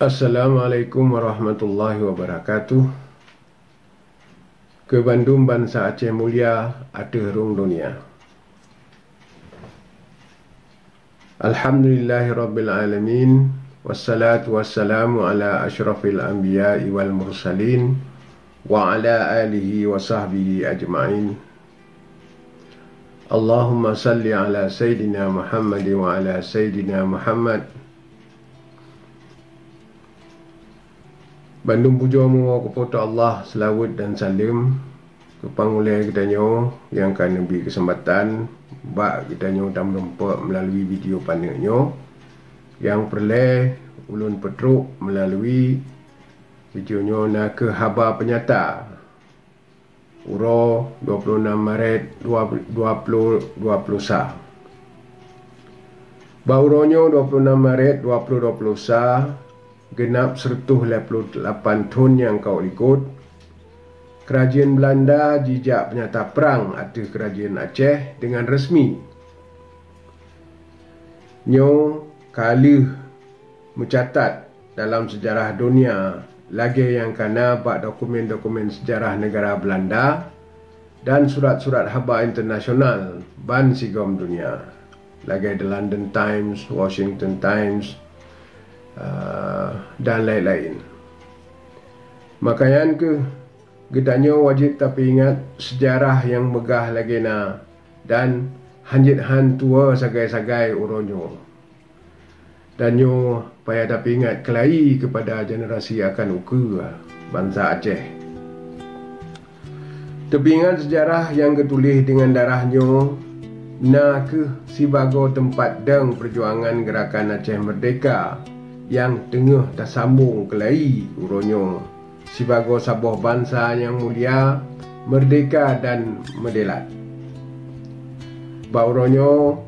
Assalamualaikum warahmatullahi wabarakatuh. Ke Bandung bangsa Aceh mulia, aterung dunia. Alhamdulillahirabbil alamin, wassalatu wassalamu ala asyrafil anbiya'i wal mursalin wa ala alihi wa sahbihi ajma'in. Allahumma salli ala sayyidina Muhammad wa ala sayyidina Muhammad. Bandung puja mu kepada Allah, selawat dan salam ke pangulai kita nyo yang akan beri kesempatan bak kita nyo dan menempat melalui video panelnya yang perleh ulun petruk melalui video nyo nak ke khabar penyata Uro 26 Maret 2020 sah. Bauronyo 26 Maret 2020 sah genap 188 tahun yang kau ikut. Kerajaan Belanda jijak penyata perang atas kerajaan Aceh dengan resmi. Nyo kali mencatat dalam sejarah dunia lagi yang kena bak dokumen-dokumen sejarah negara Belanda dan surat-surat khabar internasional ban sigom dunia. Lagi The London Times, Washington Times, dan lain-lain. Makanya kita wajib tapi ingat sejarah yang megah lagi na dan hanjit han tua sagai-sagai uronyo. Dan nyo payah tapi ingat kelai kepada generasi akan uku bangsa Aceh. Tapi ingat sejarah yang ketulis dengan darahnya na ke sibago tempat deng perjuangan gerakan Aceh Merdeka yang tengah tersambung kelai uronyo sebagai sebuah bangsa yang mulia, merdeka dan medelat. Bauronyo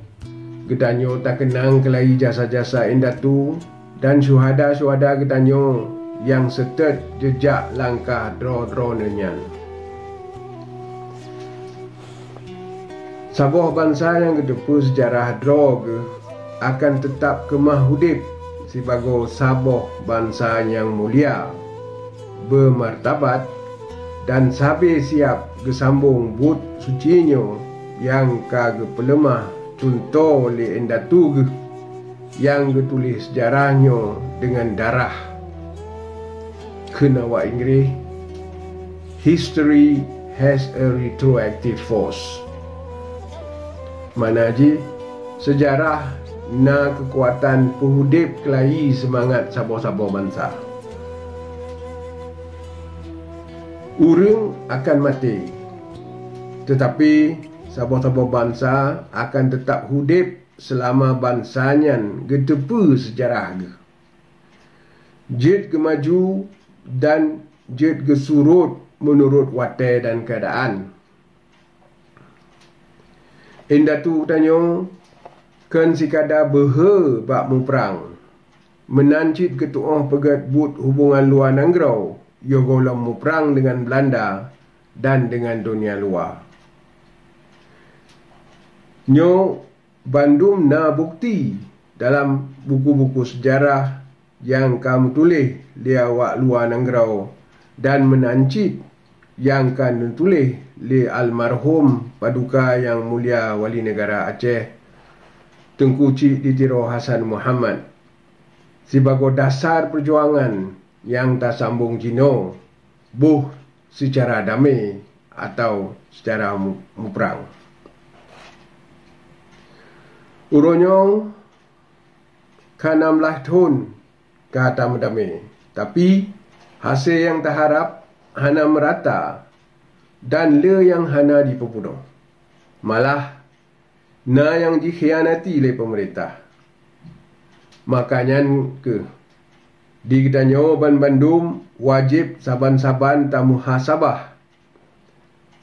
gedanyo tak kenang kelai jasa-jasa indatu dan syuhada-syuhada gedanyo yang setet jejak langkah dro-dronenya. Sebuah bangsa yang kedepu sejarah drog akan tetap kemah hudip sebagai saboh bangsa yang mulia, bermartabat dan sabi siap gesambung but sucinyo yang kage pelemah contoh oleh endatu yang getulis sejarahnya dengan darah. Kenawa Inggris, history has a retroactive force. Mana ji sejarah na kekuatan penghudip kelai semangat sabar-sabar bangsa. Urang akan mati, tetapi sabar-sabar bangsa akan tetap hudip selama bangsanya getepu sejarah ge. Jid gemaju dan jid gesurut menurut watai dan keadaan. Indatu tanyo kan sikada behe bak muperang menancit ketua pegat but hubungan luar Nangrau yogolam muperang dengan Belanda dan dengan dunia luar. Nyo Bandung na bukti dalam buku-buku sejarah yang kamu tulis lia wak luar Nangrau dan menancit yang kan tulis li almarhum Paduka Yang Mulia Wali Negara Aceh Tengku Cik Ditiro Hassan Muhammad sebagai dasar perjuangan yang tak sambung jino buh secara damai atau secara muperang. Uronyo kan 16 tahun kata mendamai, tapi hasil yang tak harap hana merata dan le yang hana dipepuno. Malah na yang dikhianati oleh pemerintah. Makanya di gedanyo Bandung wajib saban-saban tamu muhasabah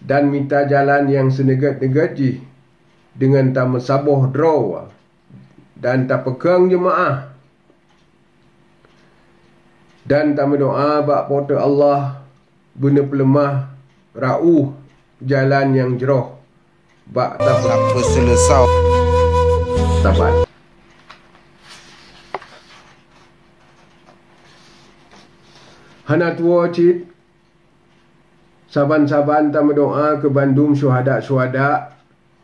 dan minta jalan yang senegat-negat ji dengan tamu saboh draw dan tak pegang jemaah dan tamu doa bak pada Allah benda pelemah rauh jalan yang jeroh bak tak selesai tabat. Hana tua cid saban-saban ta berdoa ke bandum syuhada-syuhada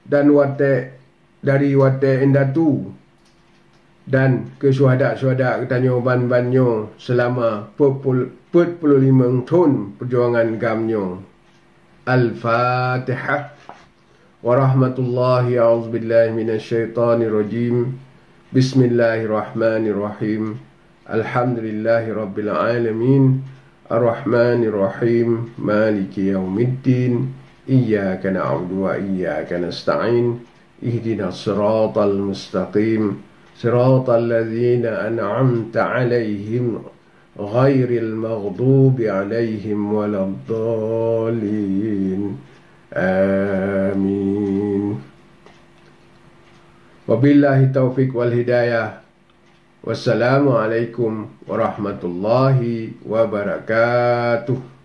dan wate dari wate endatu dan ke syuhada-syuhada ketanyo ban-banyo selama 45 tahun perjuangan gamnyo. Al-Fatihah. Warahmatullahi a'udzubillahi minasyaitonirrajim. Bismillahirrahmanirrahim. Alhamdulillahi rabbil alamin. Ar-Rahmanirrahim. Maliki yaumiddin. Iyyaka na'budu wa iyyaka nasta'in. Ihdinas siratal mustaqim. Siratal ladzina an'amta 'alaihim ghairil maghdubi 'alaihim waladdallin. Amin. Wabillahi taufiq wal hidayah. Wassalamualaikum warahmatullahi wabarakatuh.